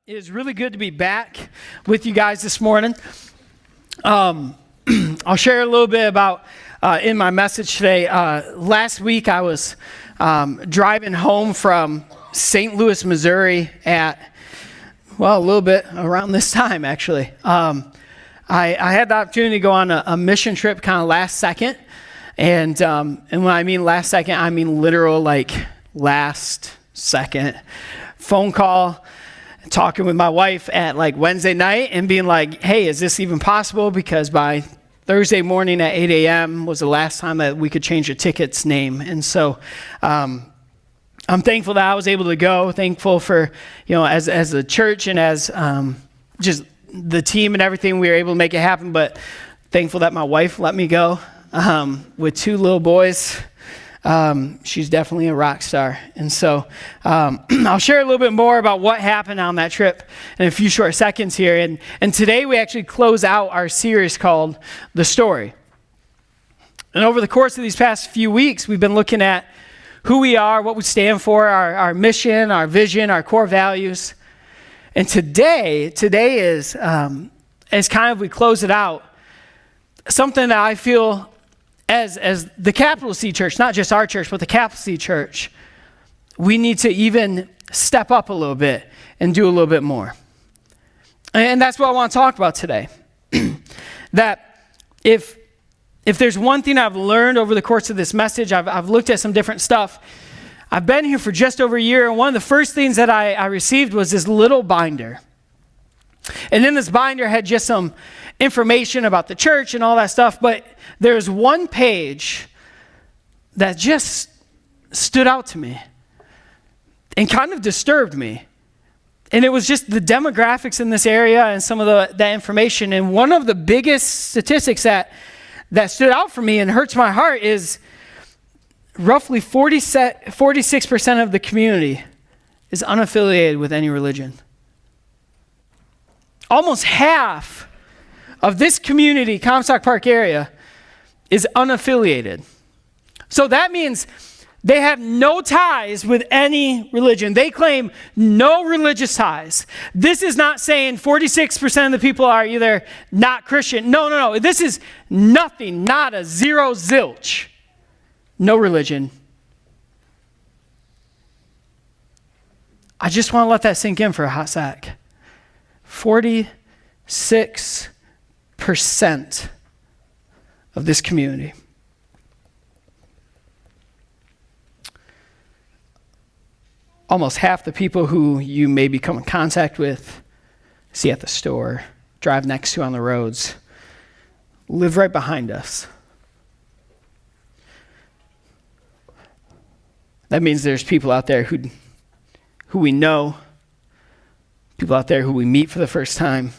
It is really good to be back with you guys this morning. I'll share a little bit about in my message today. Last week I was driving home from St. Louis, Missouri at, a little bit around this time actually. I had the opportunity to go on a mission trip kind of last second. And when I mean last second, I mean literal last second. Phone call, talking with my wife at Wednesday night and being like, hey, is this even possible? Because by Thursday morning at 8 a.m. was the last time that we could change a ticket's name. And so I'm thankful that I was able to go, thankful for, as a church and as just the team and everything, we were able to make it happen, but thankful that my wife let me go with two little boys. She's definitely a rock star. And so I'll share a little bit more about what happened on that trip in a few short seconds here. And today we actually close out our series called The Story. And over the course of these past few weeks, we've been looking at who we are, what we stand for, our mission, our vision, our core values. And today is, as kind of we close it out, something that I feel as the capital C church, not just our church, but the capital C church, we need to even step up a little bit and do a little bit more. And that's what I want to talk about today. That if there's one thing I've learned over the course of this message, I've looked at some different stuff. I've been here for just over a year, and one of the first things that I received was this little binder. And in this binder had just some information about the church and all that stuff, but there's one page that just stood out to me and kind of disturbed me. And it was just the demographics in this area and some of that information. And one of the biggest statistics that stood out for me and hurts my heart is roughly 46% of the community is unaffiliated with any religion. Almost half of this community, Comstock Park area, is unaffiliated. So that means they have no ties with any religion. They claim no religious ties. This is not saying 46% of the people are either not Christian. No. This is nothing, nada, zero, zilch. No religion. I just want to let that sink in for a hot sec. 46% of this community. Almost half the people who you maybe come in contact with, see at the store, drive next to on the roads, live right behind us. That means there's people out there who we know, people out there who we meet for the first time,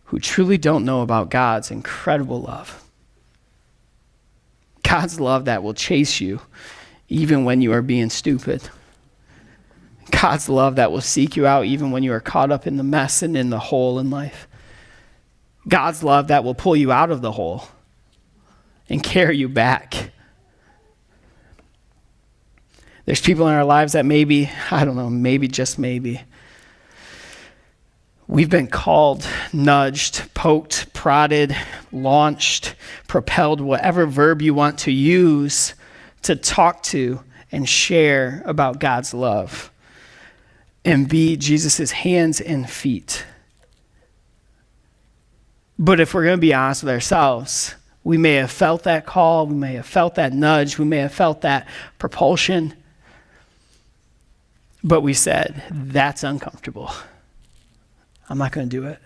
who truly don't know about God's incredible love. God's love that will chase you even when you are being stupid. God's love that will seek you out even when you are caught up in the mess and in the hole in life. God's love that will pull you out of the hole and carry you back. There's people in our lives that maybe, just maybe, we've been called, nudged, poked, prodded, launched, propelled, whatever verb you want to use to talk to and share about God's love and be Jesus' hands and feet. But if we're going to be honest with ourselves, we may have felt that call, we may have felt that nudge, we may have felt that propulsion, but we said, that's uncomfortable. I'm not going to do it.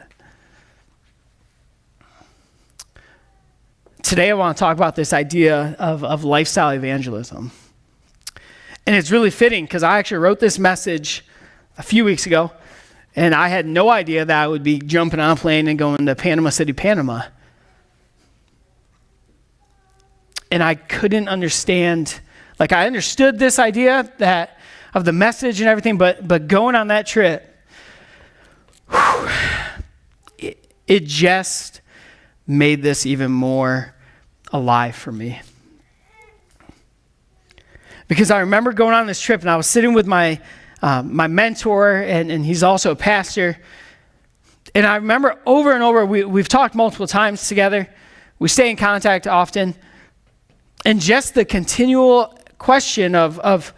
Today I want to talk about this idea of lifestyle evangelism. And it's really fitting because I actually wrote this message a few weeks ago, and I had no idea that I would be jumping on a plane and going to Panama City, Panama. And I couldn't understand, I understood this idea that of the message and everything, but going on that trip, it just made this even more alive for me. Because I remember going on this trip and I was sitting with my my mentor, and he's also a pastor. And I remember over and over, we've talked multiple times together. We stay in contact often. And just the continual question of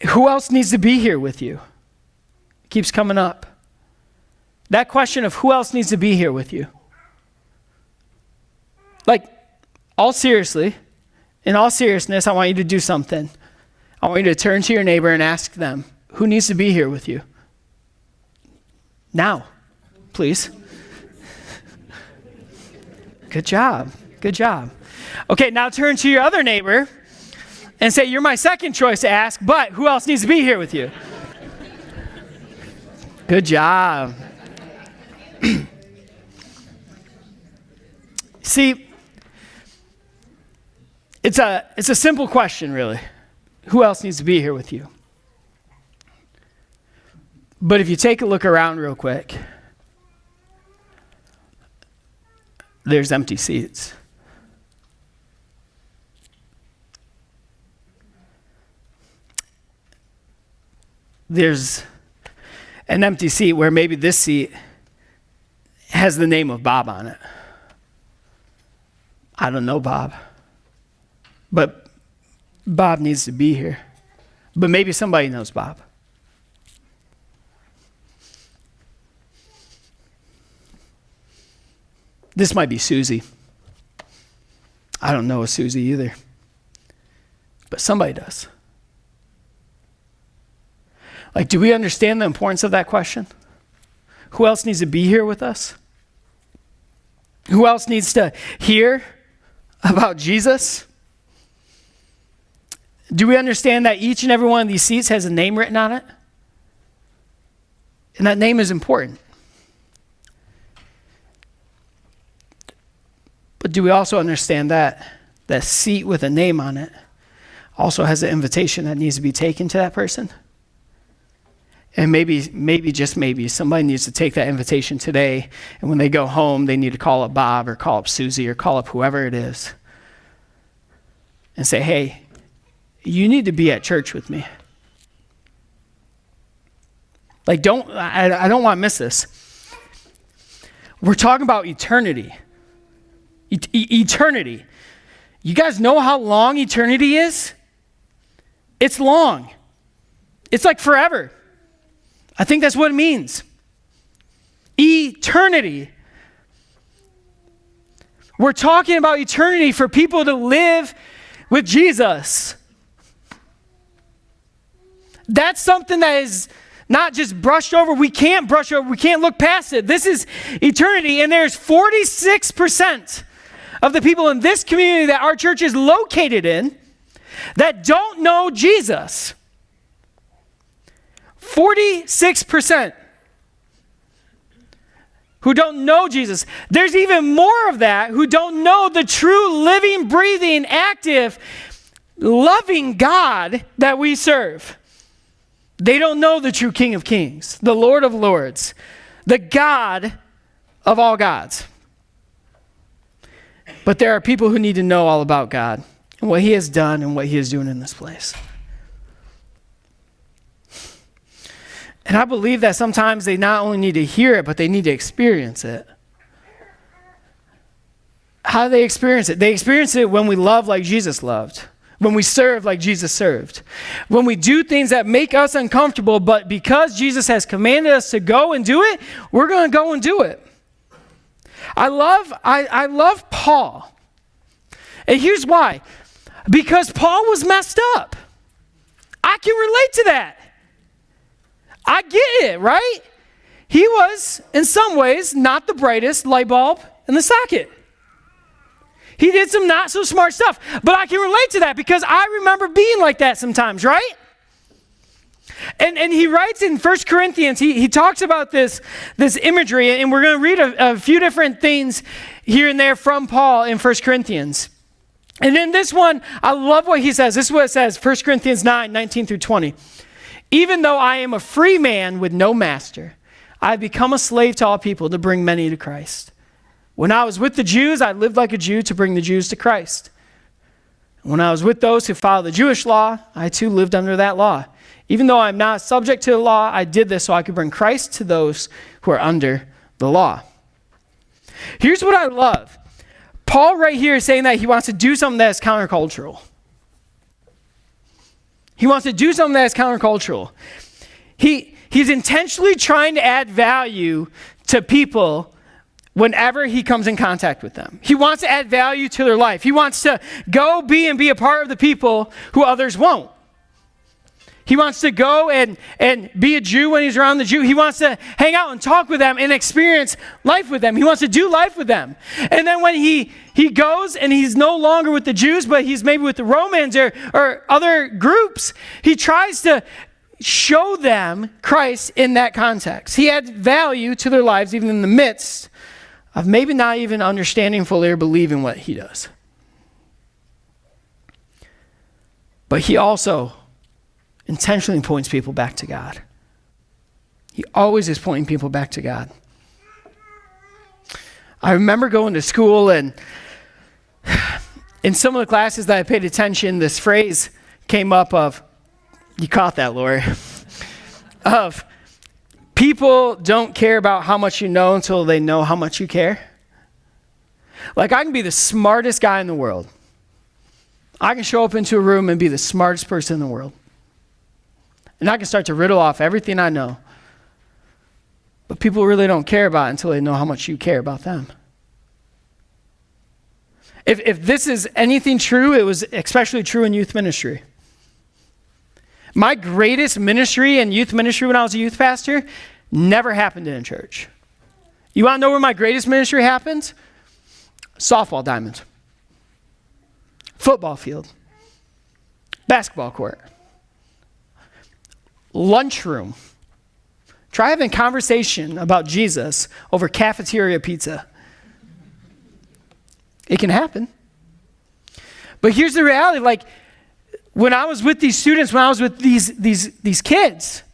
who else needs to be here with you keeps coming up. That question of who else needs to be here with you. Like, in all seriousness, I want you to do something. I want you to turn to your neighbor and ask them, who needs to be here with you? Now, please. Good job. Good job. Okay, now turn to your other neighbor and say, you're my second choice to ask, but who else needs to be here with you? Good job. See, it's a simple question, really. Who else needs to be here with you? But if you take a look around real quick, there's empty seats. There's an empty seat where maybe this seat has the name of Bob on it. I don't know Bob, but Bob needs to be here. But maybe somebody knows Bob. This might be Susie. I don't know a Susie either, but somebody does. Like, do we understand the importance of that question? Who else needs to be here with us? Who else needs to hear about Jesus? Do we understand that each and every one of these seats has a name written on it? And that name is important. But do we also understand that that seat with a name on it also has an invitation that needs to be taken to that person? And maybe, just maybe, somebody needs to take that invitation today, and when they go home, they need to call up Bob or call up Susie or call up whoever it is and say, hey, you need to be at church with me. Like, I don't want to miss this. We're talking about eternity. Eternity. You guys know how long eternity is? It's long. It's like forever. I think that's what it means. Eternity. We're talking about eternity for people to live with Jesus. That's something that is not just brushed over. We can't brush over. We can't look past it. This is eternity. And there's 46% of the people in this community that our church is located in that don't know Jesus. 46% who don't know Jesus. There's even more of that who don't know the true living, breathing, active, loving God that we serve. They don't know the true King of Kings, the Lord of Lords, the God of all gods. But there are people who need to know all about God and what he has done and what he is doing in this place. And I believe that sometimes they not only need to hear it, but they need to experience it. How do they experience it? They experience it when we love like Jesus loved, when we serve like Jesus served, when we do things that make us uncomfortable, but because Jesus has commanded us to go and do it, we're going to go and do it. I love Paul. And here's why. Because Paul was messed up. I can relate to that. I get it, right? He was, in some ways, not the brightest light bulb in the socket. He did some not so smart stuff. But I can relate to that because I remember being like that sometimes, right? And he writes in 1 Corinthians, he talks about this imagery, and we're going to read a few different things here and there from Paul in 1 Corinthians. And in this one, I love what he says. This is what it says, 1 Corinthians 9, 19 through 20. Even though I am a free man with no master, I have become a slave to all people to bring many to Christ. When I was with the Jews, I lived like a Jew to bring the Jews to Christ. When I was with those who follow the Jewish law, I too lived under that law, Even though I'm not subject to the law, I did this so I could bring Christ to those who are under the law. Here's what I love. Paul right here is saying that he wants to do something that is countercultural. He wants to do something that is countercultural. He's intentionally trying to add value to people whenever he comes in contact with them. He wants to add value to their life. He wants to go be a part of the people who others won't. He wants to go and be a Jew when he's around the Jew. He wants to hang out and talk with them and experience life with them. He wants to do life with them. And then when he goes and he's no longer with the Jews, but he's maybe with the Romans or other groups, he tries to show them Christ in that context. He adds value to their lives even in the midst of maybe not even understanding fully or believing what he does. But he also intentionally points people back to God. He always is pointing people back to God. I remember going to school, and in some of the classes that I paid attention, this phrase came up of, you caught that, Lori, of people don't care about how much you know until they know how much you care. Like, I can be the smartest guy in the world. I can show up into a room and be the smartest person in the world. And I can start to riddle off everything I know. But people really don't care about it until they know how much you care about them. If this is anything true, it was especially true in youth ministry. My greatest ministry in youth ministry when I was a youth pastor never happened in a church. You want to know where my greatest ministry happened? Softball diamond. Football field. Basketball court. Lunchroom. Try having conversation about Jesus over cafeteria pizza. It can happen. But here's the reality, like, when I was with these students, when I was with these kids,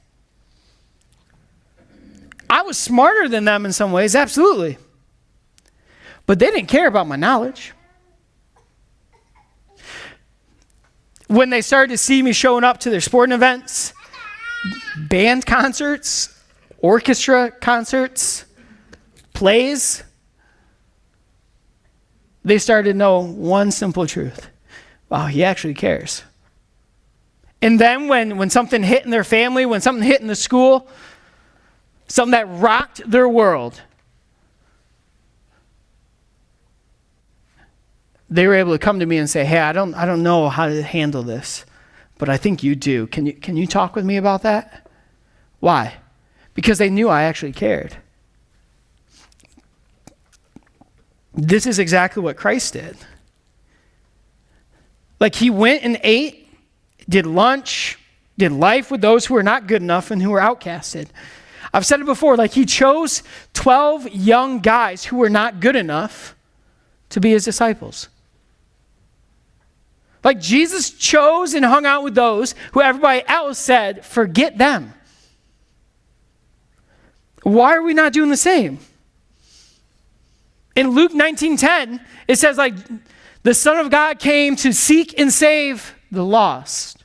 I was smarter than them in some ways, absolutely. But they didn't care about my knowledge. When they started to see me showing up to their sporting events, band concerts, orchestra concerts, plays, they started to know one simple truth. Wow, he actually cares. And then when something hit in their family, when something hit in the school, something that rocked their world, they were able to come to me and say, hey, I don't know how to handle this, but I think you do. Can you talk with me about that? Why? Because they knew I actually cared. This is exactly what Christ did. Like, he went and ate, did lunch, did life with those who were not good enough and who were outcasted. I've said it before, like, he chose 12 young guys who were not good enough to be his disciples. Like, Jesus chose and hung out with those who everybody else said, forget them. Why are we not doing the same? In Luke 19:10, it says, like, the Son of God came to seek and save the lost.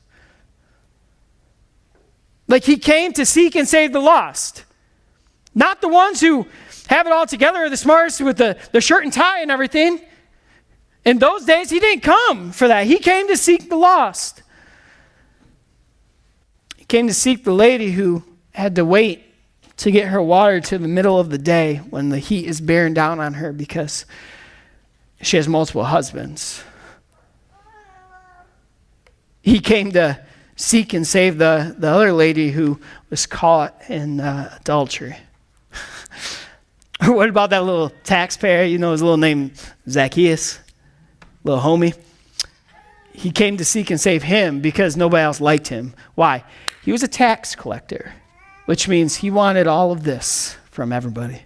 Like, he came to seek and save the lost. Not the ones who have it all together, or the smartest with the shirt and tie and everything. In those days, he didn't come for that. He came to seek the lost. He came to seek the lady who had to wait to get her water to the middle of the day when the heat is bearing down on her because she has multiple husbands. He came to seek and save the other lady who was caught in adultery. Or what about that little taxpayer? You know his little name, Zacchaeus, little homie. He came to seek and save him because nobody else liked him. Why? He was a tax collector, which means he wanted all of this from everybody.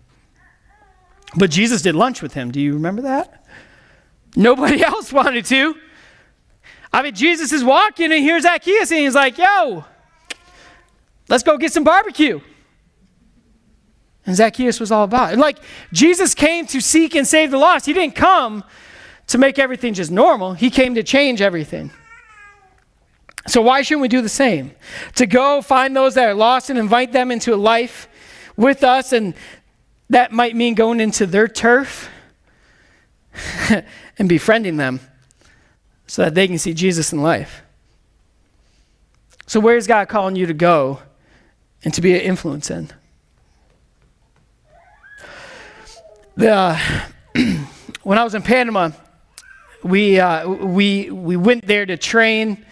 But Jesus did lunch with him. Do you remember that? Nobody else wanted to. I mean, Jesus is walking and here's Zacchaeus and he's like, yo, let's go get some barbecue. And Zacchaeus was all about it. And like, Jesus came to seek and save the lost. He didn't come to make everything just normal. He came to change everything. So why shouldn't we do the same? To go find those that are lost and invite them into a life with us, and that might mean going into their turf and befriending them so that they can see Jesus in life. So where's God calling you to go and to be an influence in? When I was in Panama, we went there to train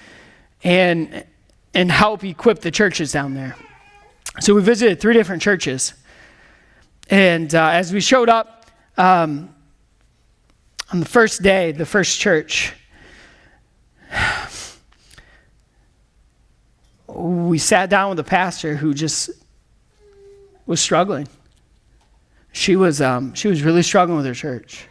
and help equip the churches down there. So we visited 3 different churches. And as we showed up on the first day, the first church, we sat down with a pastor who just was struggling. She was really struggling with her church.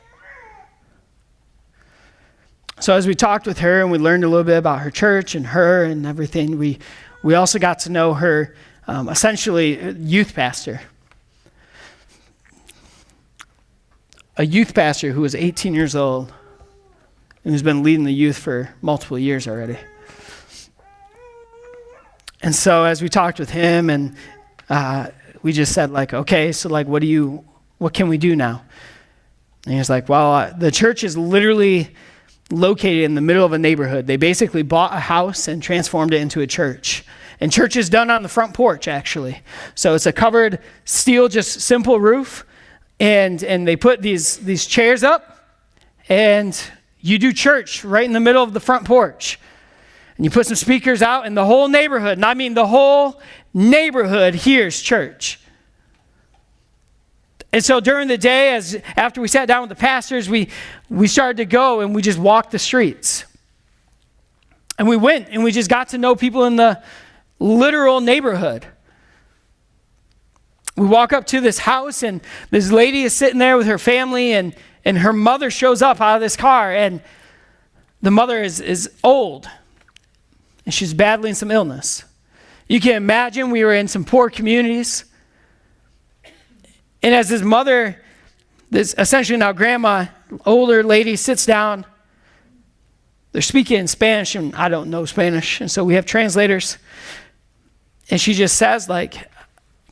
So as we talked with her and we learned a little bit about her church and her and everything, we also got to know her, essentially youth pastor. A youth pastor who was 18 years old and who's been leading the youth for multiple years already. And so as we talked with him, and we just said, like, okay, so like, what can we do now? And he was like, well, the church is literally located in the middle of a neighborhood. They basically bought a house and transformed it into a church. And church is done on the front porch, actually. So it's a covered steel, just simple roof. And they put these chairs up, and you do church right in the middle of the front porch. And you put some speakers out, and the whole neighborhood, and I mean the whole neighborhood, hears church. And so during the day, after we sat down with the pastors, we started to go and we just walked the streets. And we went and we just got to know people in the literal neighborhood. We walk up to this house, and this lady is sitting there with her family, and her mother shows up out of this car, and the mother is old, and she's battling some illness. You can imagine we were in some poor communities. And as his mother, this essentially now grandma, older lady, sits down, they're speaking in Spanish, and I don't know Spanish, and so we have translators. And she just says, like,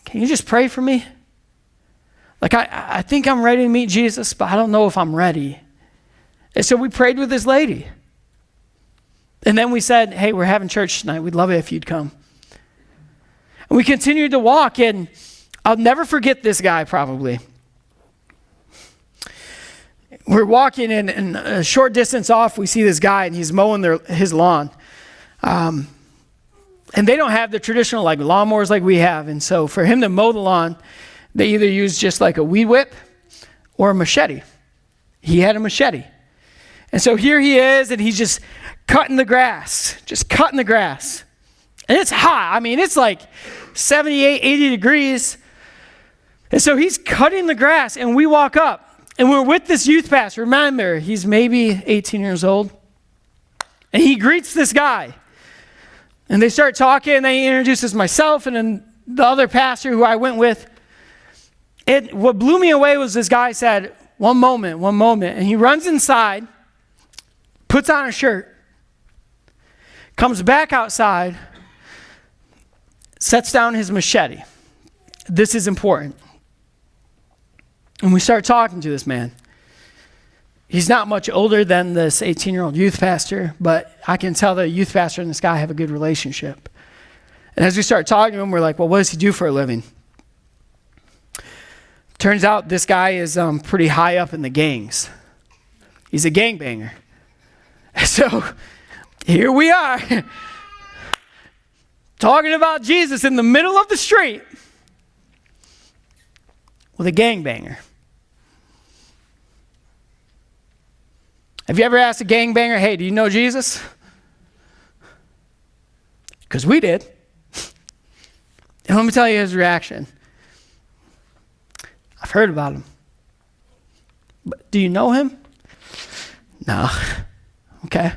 can you just pray for me? Like, I think I'm ready to meet Jesus, but I don't know if I'm ready. And so we prayed with this lady. And then we said, hey, we're having church tonight. We'd love it if you'd come. And we continued to walk, and I'll never forget this guy probably. We're walking, and a short distance off, we see this guy, and he's mowing his lawn. And they don't have the traditional like lawnmowers like we have. And so for him to mow the lawn, they either use just like a weed whip or a machete. He had a machete. And so here he is, and he's just cutting the grass. And it's hot. I mean, it's like 78, 80 degrees. And so he's cutting the grass, and we walk up, and we're with this youth pastor. Remember, he's maybe 18 years old. And he greets this guy. And they start talking, and then he introduces myself and then the other pastor who I went with. And what blew me away was this guy said, one moment. And he runs inside, puts on a shirt, comes back outside, sets down his machete. This is important. And we start talking to this man. He's not much older than this 18-year-old youth pastor, but I can tell the youth pastor and this guy have a good relationship. And as we start talking to him, we're like, well, what does he do for a living? Turns out this guy is pretty high up in the gangs. He's a gangbanger. So here we are, talking about Jesus in the middle of the street with a gangbanger. Have you ever asked a gangbanger, hey, do you know Jesus? Because we did. And let me tell you his reaction. I've heard about him. But do you know him? No. Okay.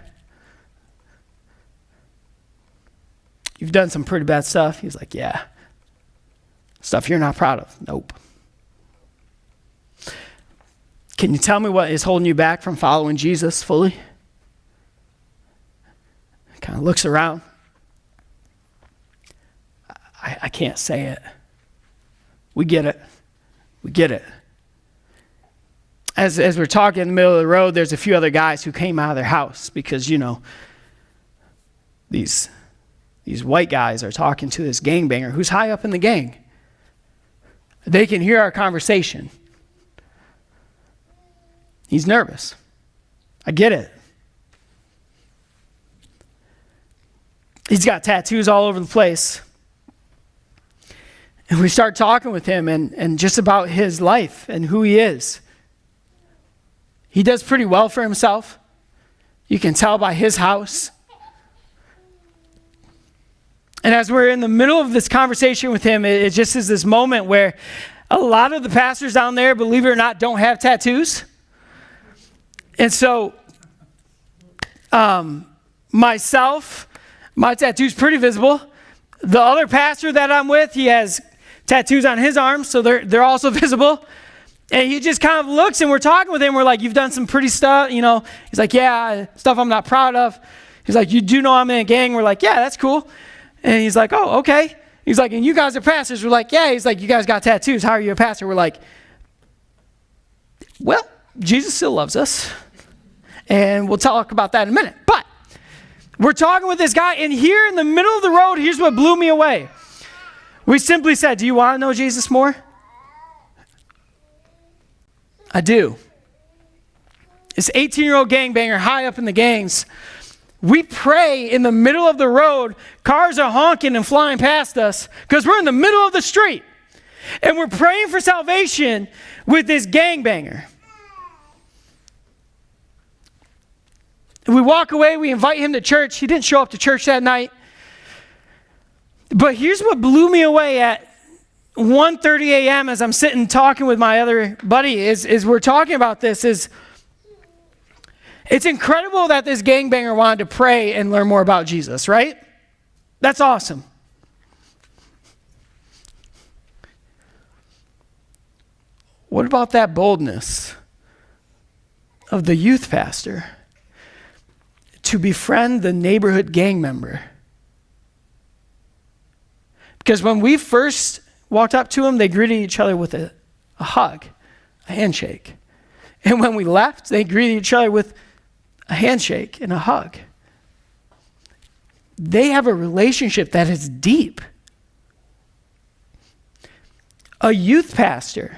You've done some pretty bad stuff. He's like, yeah. Stuff you're not proud of. Nope. Can you tell me what is holding you back from following Jesus fully? Kind of looks around. I can't say it. We get it. We get it. As we're talking in the middle of the road, there's a few other guys who came out of their house because, these white guys are talking to this gangbanger who's high up in the gang. They can hear our conversation. He's nervous. I get it. He's got tattoos all over the place. And we start talking with him and just about his life and who he is. He does pretty well for himself. You can tell by his house. And as we're in the middle of this conversation with him, it just is this moment where a lot of the pastors down there, believe it or not, don't have tattoos. And so myself, my tattoo's pretty visible. The other pastor that I'm with, he has tattoos on his arms, so they're also visible. And he just kind of looks, and we're talking with him. We're like, you've done some pretty stuff, He's like, yeah, stuff I'm not proud of. He's like, you do know I'm in a gang? We're like, yeah, that's cool. And he's like, oh, okay. He's like, and you guys are pastors? We're like, yeah. He's like, you guys got tattoos. How are you a pastor? We're like, well, Jesus still loves us. And we'll talk about that in a minute. But we're talking with this guy, and here in the middle of the road, here's what blew me away. We simply said, do you want to know Jesus more? I do. This 18-year-old gangbanger high up in the gangs. We pray in the middle of the road. Cars are honking and flying past us because we're in the middle of the street. And we're praying for salvation with this gangbanger. We walk away. We invite him to church. He didn't show up to church that night. But here's what blew me away at 1:30 a.m. as I'm sitting talking with my other buddy is we're talking about this is it's incredible that this gangbanger wanted to pray and learn more about Jesus, right? That's awesome. What about that boldness of the youth pastor to befriend the neighborhood gang member? Because when we first walked up to him, they greeted each other with a hug, a handshake. And when we left, they greeted each other with a handshake and a hug. They have a relationship that is deep. A youth pastor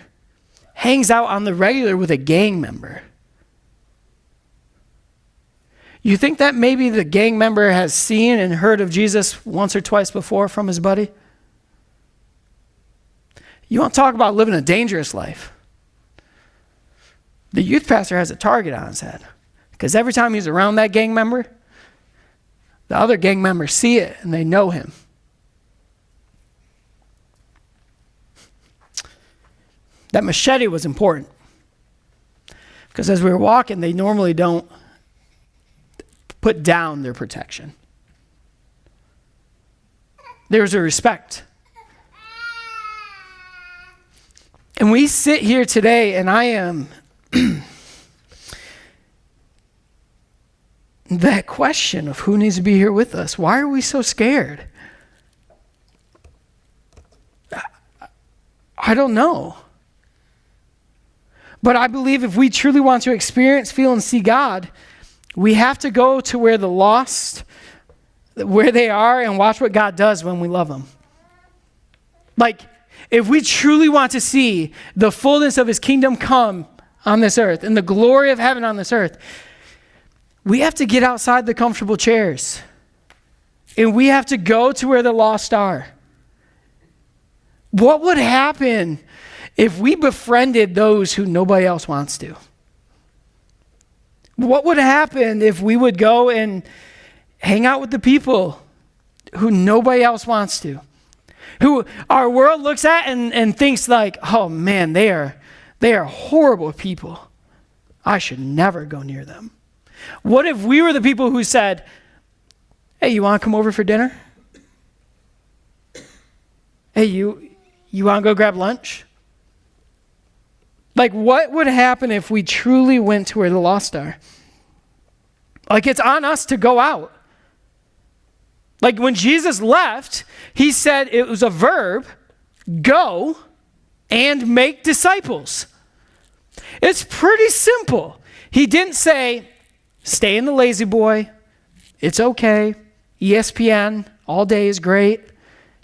hangs out on the regular with a gang member. You think that maybe the gang member has seen and heard of Jesus once or twice before from his buddy? You want to talk about living a dangerous life? The youth pastor has a target on his head because every time he's around that gang member, the other gang members see it and they know him. That machete was important because as we were walking, they normally don't put down their protection. There's a respect. And we sit here today, and I am that question of who needs to be here with us. Why are we so scared? I don't know. But I believe if we truly want to experience, feel, and see God, we have to go to where the lost, where they are, and watch what God does when we love them. Like, if we truly want to see the fullness of his kingdom come on this earth and the glory of heaven on this earth, we have to get outside the comfortable chairs. And we have to go to where the lost are. What would happen if we befriended those who nobody else wants to? What would happen if we would go and hang out with the people who nobody else wants to? Who our world looks at and thinks like, oh man, they are horrible people. I should never go near them. What if we were the people who said, hey, you want to come over for dinner? Hey, you want to go grab lunch? Like, what would happen if we truly went to where the lost are? Like, it's on us to go out. Like when Jesus left, he said it was a verb, go and make disciples. It's pretty simple. He didn't say, stay in the lazy boy. It's okay. ESPN all day is great.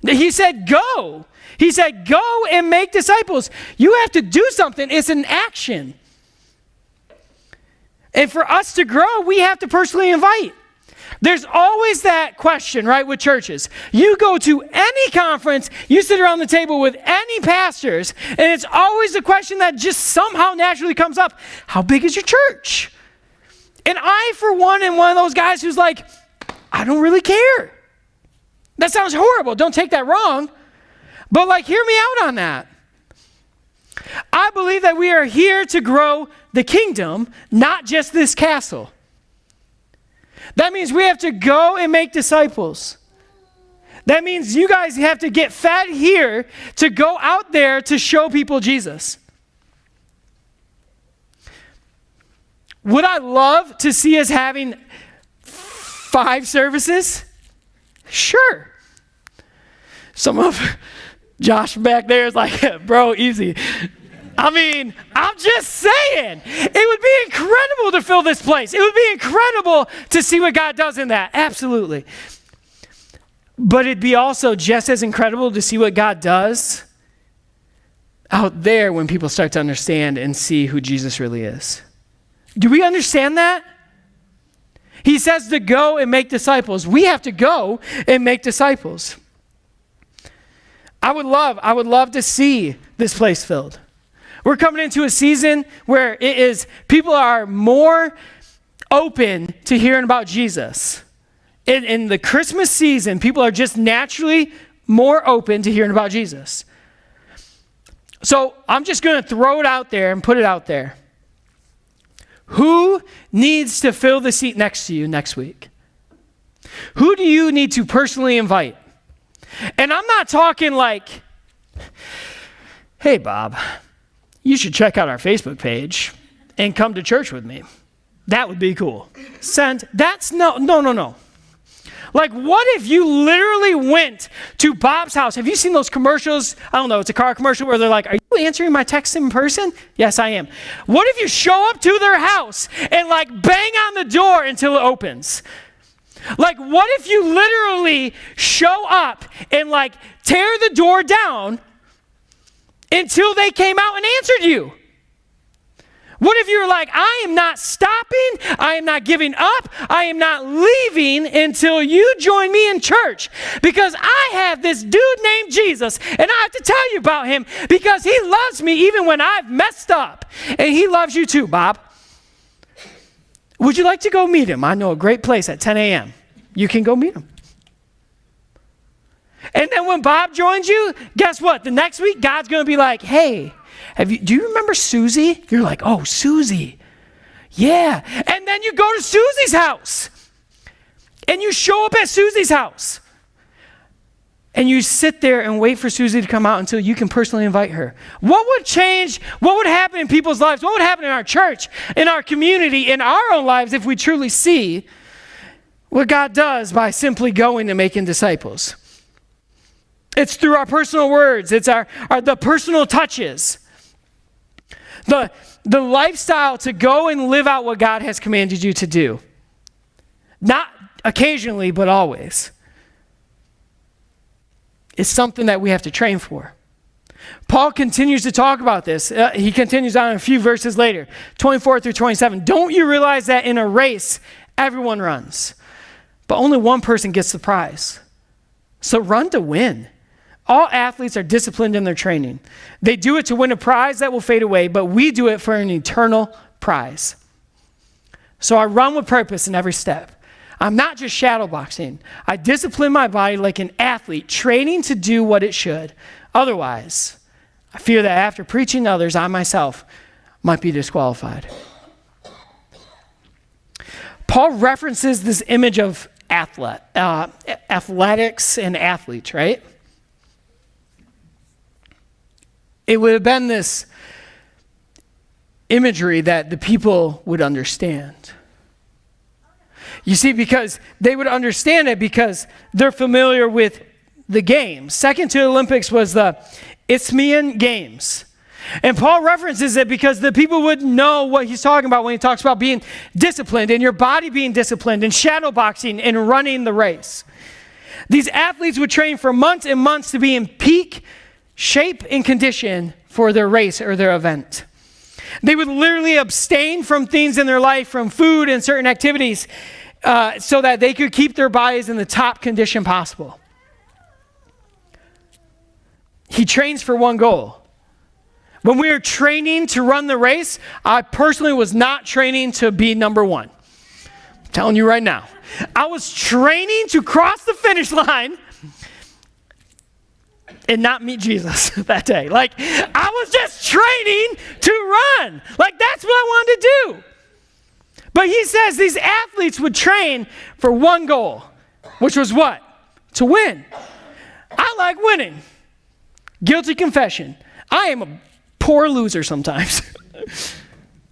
He said, go. He said, go and make disciples. You have to do something. It's an action. And for us to grow, we have to personally invite. There's always that question, right, with churches. You go to any conference, you sit around the table with any pastors, and it's always the question that just somehow naturally comes up. How big is your church? And I, for one, am one of those guys who's like, I don't really care. That sounds horrible. Don't take that wrong. But like, hear me out on that. I believe that we are here to grow the kingdom, not just this castle. That means we have to go and make disciples. That means you guys have to get fed here to go out there to show people Jesus. Would I love to see us having 5 services? Sure. Some of Josh back there is like, bro, easy. I mean, I'm just saying, it would be incredible to fill this place. It would be incredible to see what God does in that. Absolutely. But it'd be also just as incredible to see what God does out there when people start to understand and see who Jesus really is. Do we understand that? He says to go and make disciples. We have to go and make disciples. I would love to see this place filled. We're coming into a season where people are more open to hearing about Jesus. In the Christmas season, people are just naturally more open to hearing about Jesus. So I'm just going to throw it out there and put it out there. Who needs to fill the seat next to you next week? Who do you need to personally invite? And I'm not talking like, hey, Bob, you should check out our Facebook page and come to church with me. That would be cool. That's no. Like, what if you literally went to Bob's house? Have you seen those commercials? I don't know, it's a car commercial where they're like, are you answering my text in person? Yes, I am. What if you show up to their house and like bang on the door until it opens? Like, what if you literally show up and like tear the door down until they came out and answered you? What if you're like, I am not stopping, I am not giving up, I am not leaving until you join me in church, because I have this dude named Jesus and I have to tell you about him because he loves me even when I've messed up, and he loves you too, Bob. Would you like to go meet him? I know a great place at 10 a.m. You can go meet him. And then when Bob joins you, guess what? The next week, God's going to be like, hey, do you remember Susie? You're like, oh, Susie. Yeah. And then you go to Susie's house. And you show up at Susie's house. And you sit there and wait for Susie to come out until you can personally invite her. What would change? What would happen in people's lives? What would happen in our church, in our community, in our own lives if we truly see what God does by simply going and making disciples? It's through our personal words. It's the personal touches. The lifestyle to go and live out what God has commanded you to do. Not occasionally, but always. It's something that we have to train for. Paul continues to talk about this. He continues on a few verses later, 24 through 27. Don't you realize that in a race, everyone runs, but only one person gets the prize? So run to win. All athletes are disciplined in their training. They do it to win a prize that will fade away, but we do it for an eternal prize. So I run with purpose in every step. I'm not just shadowboxing. I discipline my body like an athlete, training to do what it should. Otherwise, I fear that after preaching to others, I myself might be disqualified. Paul references this image of athletics and athletes, right? It would have been this imagery that the people would understand. You see, because they would understand it because they're familiar with the games. Second to the Olympics was the Isthmian Games. And Paul references it because the people would know what he's talking about when he talks about being disciplined and your body being disciplined and shadow boxing and running the race. These athletes would train for months and months to be in peak shape and condition for their race or their event. They would literally abstain from things in their life, from food and certain activities, so that they could keep their bodies in the top condition possible. He trains for one goal. When we were training to run the race, I personally was not training to be number one. I'm telling you right now. I was training to cross the finish line and not meet Jesus that day. Like, I was just training to run. Like, that's what I wanted to do. But he says these athletes would train for one goal, which was what? To win. I like winning. Guilty confession. I am a poor loser sometimes.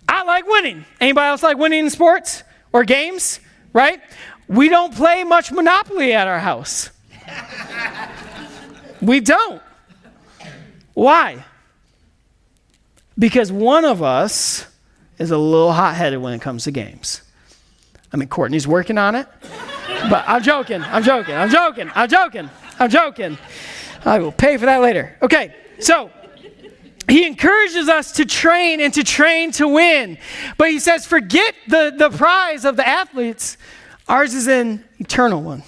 I like winning. Anybody else like winning in sports or games? Right? We don't play much Monopoly at our house. We don't. Why? Because one of us is a little hot-headed when it comes to games. I mean, Courtney's working on it. But I'm joking. I will pay for that later. Okay, so he encourages us to train and to train to win. But he says, forget the prize of the athletes. Ours is an eternal one.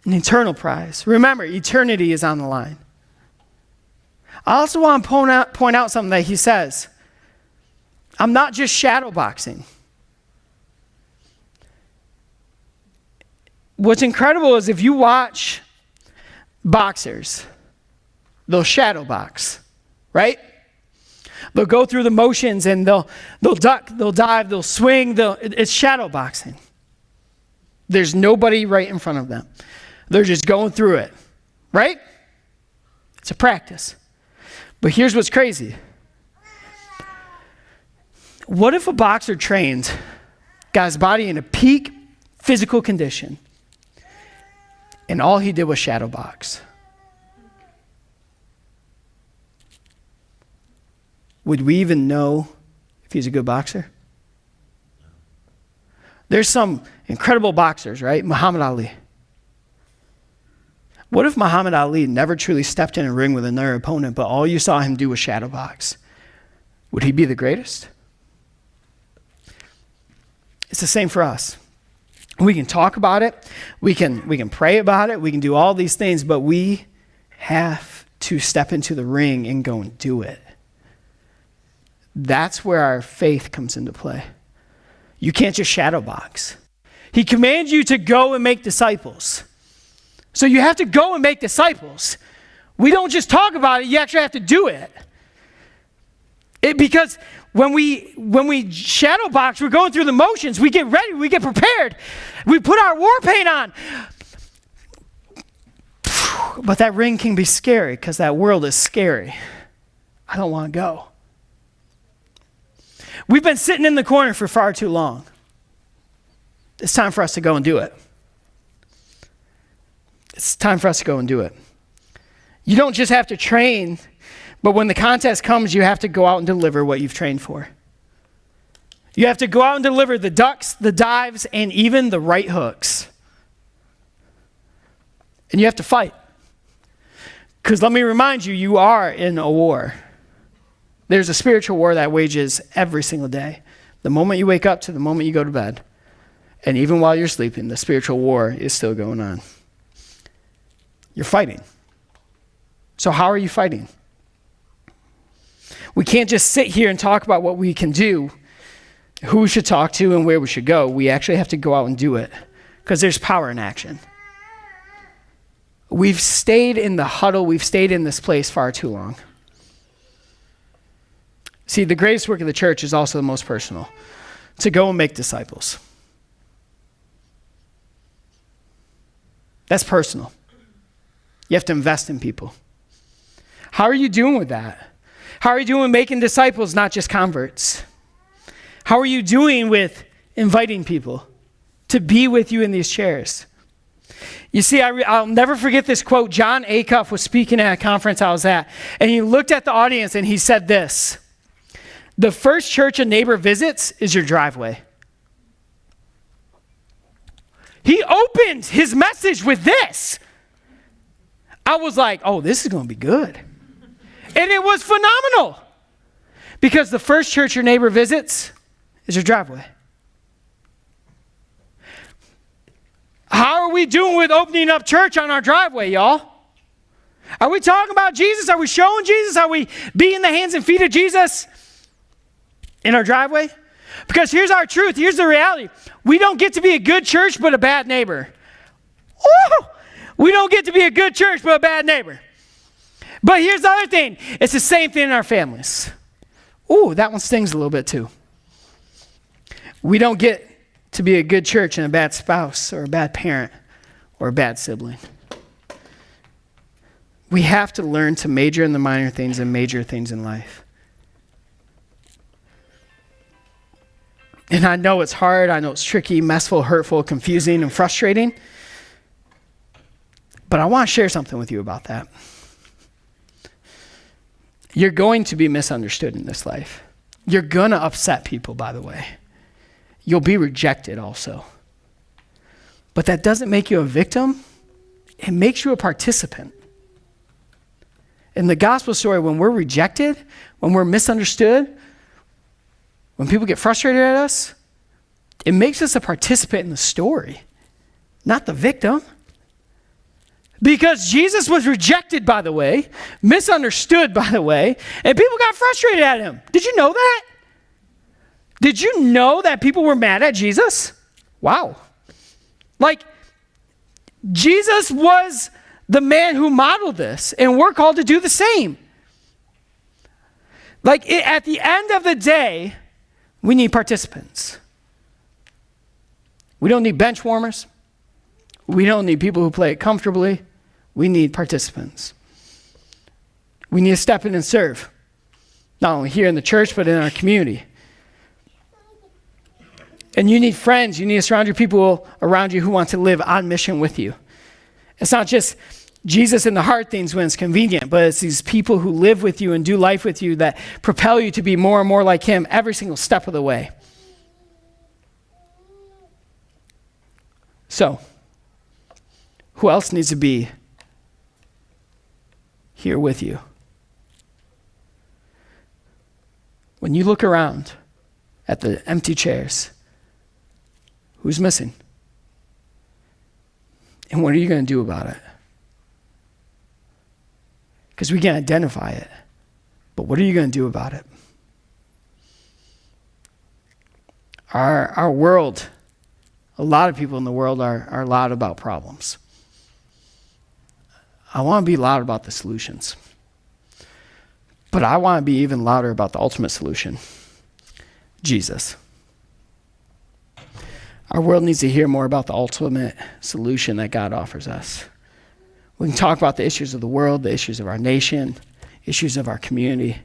An eternal prize. Remember, eternity is on the line. I also want to point out something that he says. I'm not just shadow boxing. What's incredible is if you watch boxers, they'll shadow box, right? They'll go through the motions and they'll duck, they'll dive, they'll swing. It's shadow boxing. There's nobody right in front of them. They're just going through it, right? It's a practice. But here's what's crazy. What if a boxer trained, got his body in a peak physical condition, and all he did was shadow box? Would we even know if he's a good boxer? There's some incredible boxers, right? Muhammad Ali. What if Muhammad Ali never truly stepped in a ring with another opponent, but all you saw him do was shadow box? Would he be the greatest? It's the same for us. We can talk about it. We can pray about it. We can do all these things, but we have to step into the ring and go and do it. That's where our faith comes into play. You can't just shadow box. He commands you to go and make disciples. So you have to go and make disciples. We don't just talk about it, you actually have to do it. Because when we shadow box, we're going through the motions, we get ready, we get prepared, we put our war paint on. But that ring can be scary because that world is scary. I don't want to go. We've been sitting in the corner for far too long. It's time for us to go and do it. It's time for us to go and do it. You don't just have to train, but when the contest comes, you have to go out and deliver what you've trained for. You have to go out and deliver the ducks, the dives, and even the right hooks. And you have to fight. Because let me remind you, you are in a war. There's a spiritual war that wages every single day. The moment you wake up to the moment you go to bed. And even while you're sleeping, the spiritual war is still going on. You're fighting. So how are you fighting? We can't just sit here and talk about what we can do, who we should talk to, and where we should go. We actually have to go out and do it because there's power in action. We've stayed in the huddle. We've stayed in this place far too long. See, the greatest work of the church is also the most personal, to go and make disciples. That's personal. You have to invest in people. How are you doing with that? How are you doing making disciples, not just converts? How are you doing with inviting people to be with you in these chairs. You see, I'll never forget this quote. John Acuff was speaking at a conference I was at, and he looked at the audience and he said this: "The first church a neighbor visits is your driveway." He opened his message with this. I was like, oh, this is going to be good. And it was phenomenal. Because the first church your neighbor visits is your driveway. How are we doing with opening up church on our driveway, y'all? Are we talking about Jesus? Are we showing Jesus? Are we being the hands and feet of Jesus in our driveway? Because here's our truth. Here's the reality. We don't get to be a good church but a bad neighbor. Woo! We don't get to be a good church but a bad neighbor. But here's the other thing. It's the same thing in our families. Ooh, that one stings a little bit too. We don't get to be a good church and a bad spouse or a bad parent or a bad sibling. We have to learn to major in the minor things and major things in life. And I know it's hard. I know it's tricky, messful, hurtful, confusing, and frustrating. But I want to share something with you about that. You're going to be misunderstood in this life. You're going to upset people, by the way. You'll be rejected also. But that doesn't make you a victim. It makes you a participant. In the gospel story, when we're rejected, when we're misunderstood, when people get frustrated at us, it makes us a participant in the story, not the victim. Because Jesus was rejected, by the way, misunderstood, by the way, and people got frustrated at him. Did you know that? Did you know that people were mad at Jesus? Wow. Like, Jesus was the man who modeled this, and we're called to do the same. Like, at the end of the day, we need participants. We don't need bench warmers. We don't need people who play it comfortably. We need participants. We need to step in and serve, not only here in the church, but in our community. And you need friends. You need to surround your people around you who want to live on mission with you. It's not just Jesus in the hard things when it's convenient, but it's these people who live with you and do life with you that propel you to be more and more like him every single step of the way. So, who else needs to be here with you? When you look around at the empty chairs, who's missing? And what are you going to do about it? Because we can identify it, but what are you going to do about it? Our world, a lot of people in the world are loud about problems. I want to be loud about the solutions. But I want to be even louder about the ultimate solution, Jesus. Our world needs to hear more about the ultimate solution that God offers us. We can talk about the issues of the world, the issues of our nation, issues of our community.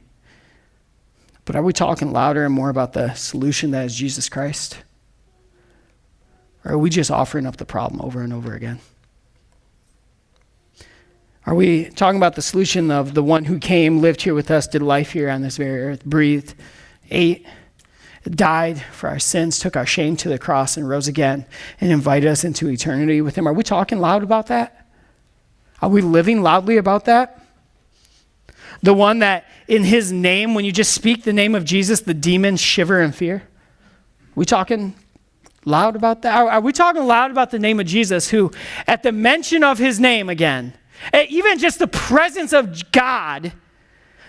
But are we talking louder and more about the solution that is Jesus Christ? Or are we just offering up the problem over and over again? Are we talking about the solution of the one who came, lived here with us, did life here on this very earth, breathed, ate, died for our sins, took our shame to the cross, and rose again, and invited us into eternity with him? Are we talking loud about that? Are we living loudly about that? The one that in his name, when you just speak the name of Jesus, the demons shiver in fear? Are we talking loud about that? Are we talking loud about the name of Jesus, who at the mention of his name again, even just the presence of God,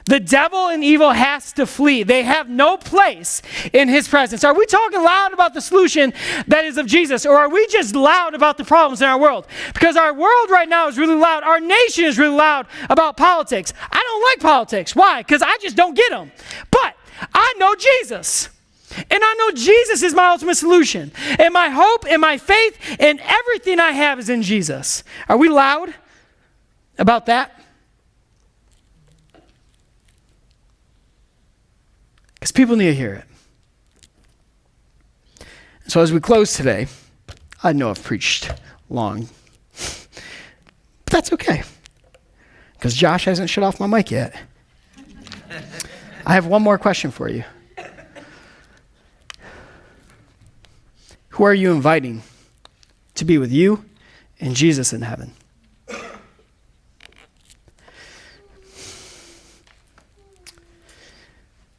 the devil and evil has to flee. They have no place in his presence. Are we talking loud about the solution that is of Jesus, or are we just loud about the problems in our world? Because our world right now is really loud. Our nation is really loud about politics. I don't like politics. Why? Because I just don't get them. But I know Jesus. And I know Jesus is my ultimate solution. And my hope and my faith and everything I have is in Jesus. Are we loud about that? Because people need to hear it. So as we close today, I know I've preached long, but that's okay, because Josh hasn't shut off my mic yet. I have one more question for you. Who are you inviting to be with you and Jesus in heaven?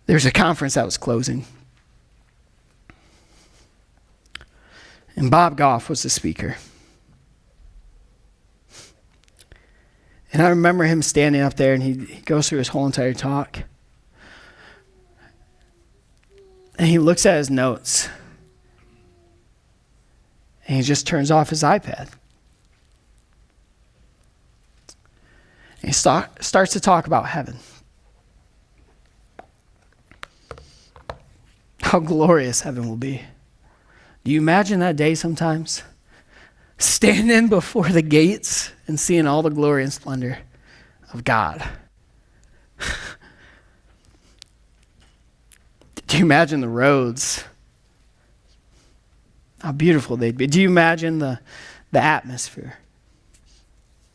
There's a conference that was closing, and Bob Goff was the speaker. And I remember him standing up there, and he goes through his whole entire talk. And he looks at his notes, and he just turns off his iPad. And he starts to talk about heaven. How glorious heaven will be. Do you imagine that day sometimes? Standing before the gates and seeing all the glory and splendor of God. Do you imagine the roads? How beautiful they'd be. Do you imagine the atmosphere?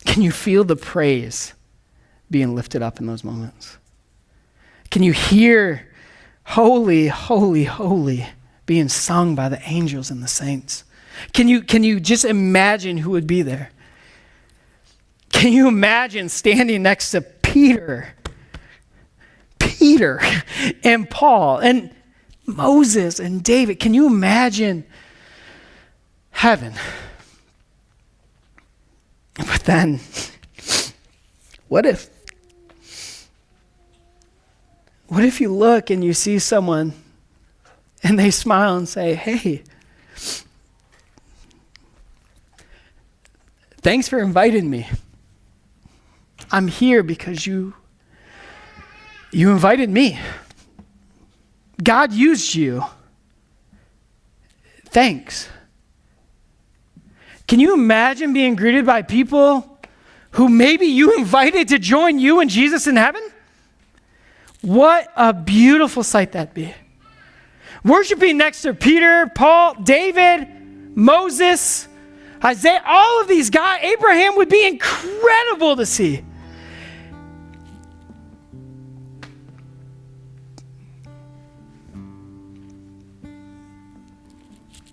Can you feel the praise being lifted up in those moments? Can you hear holy, holy, holy being sung by the angels and the saints? Can you just imagine who would be there? Can you imagine standing next to Peter and Paul and Moses and David? Can you imagine heaven? But then, what if you look and you see someone and they smile and say, "Hey, thanks for inviting me. I'm here because you invited me. God used you. Thanks." Can you imagine being greeted by people who maybe you invited to join you and Jesus in heaven? What a beautiful sight that'd be. Worshiping next to Peter, Paul, David, Moses, Isaiah, all of these guys, Abraham would be incredible to see.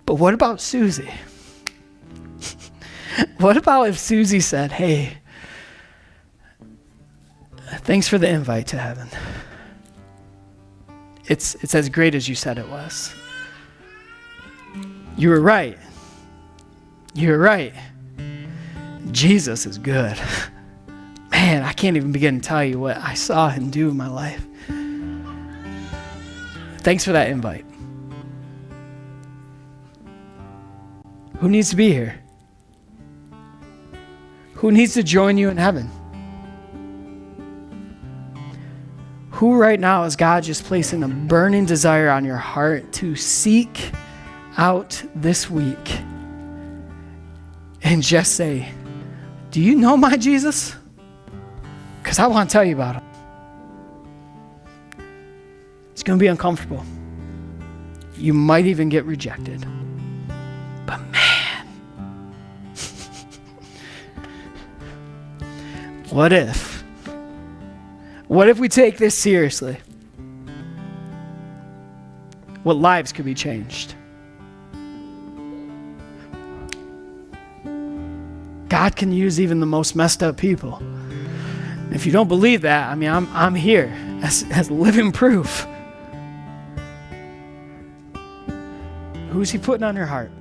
But what about Susie? What about if Susie said, "Hey, thanks for the invite to heaven. It's as great as you said it was. You were right. You're right. Jesus is good. Man, I can't even begin to tell you what I saw him do in my life. Thanks for that invite." Who needs to be here? Who needs to join you in heaven? Who right now is God just placing a burning desire on your heart to seek out this week and just say, "Do you know my Jesus? Because I want to tell you about him." It's going to be uncomfortable. You might even get rejected. But man, what if we take this seriously? What lives could be changed? God can use even the most messed up people. If you don't believe that, I mean, I'm here as living proof. Who's he putting on your heart?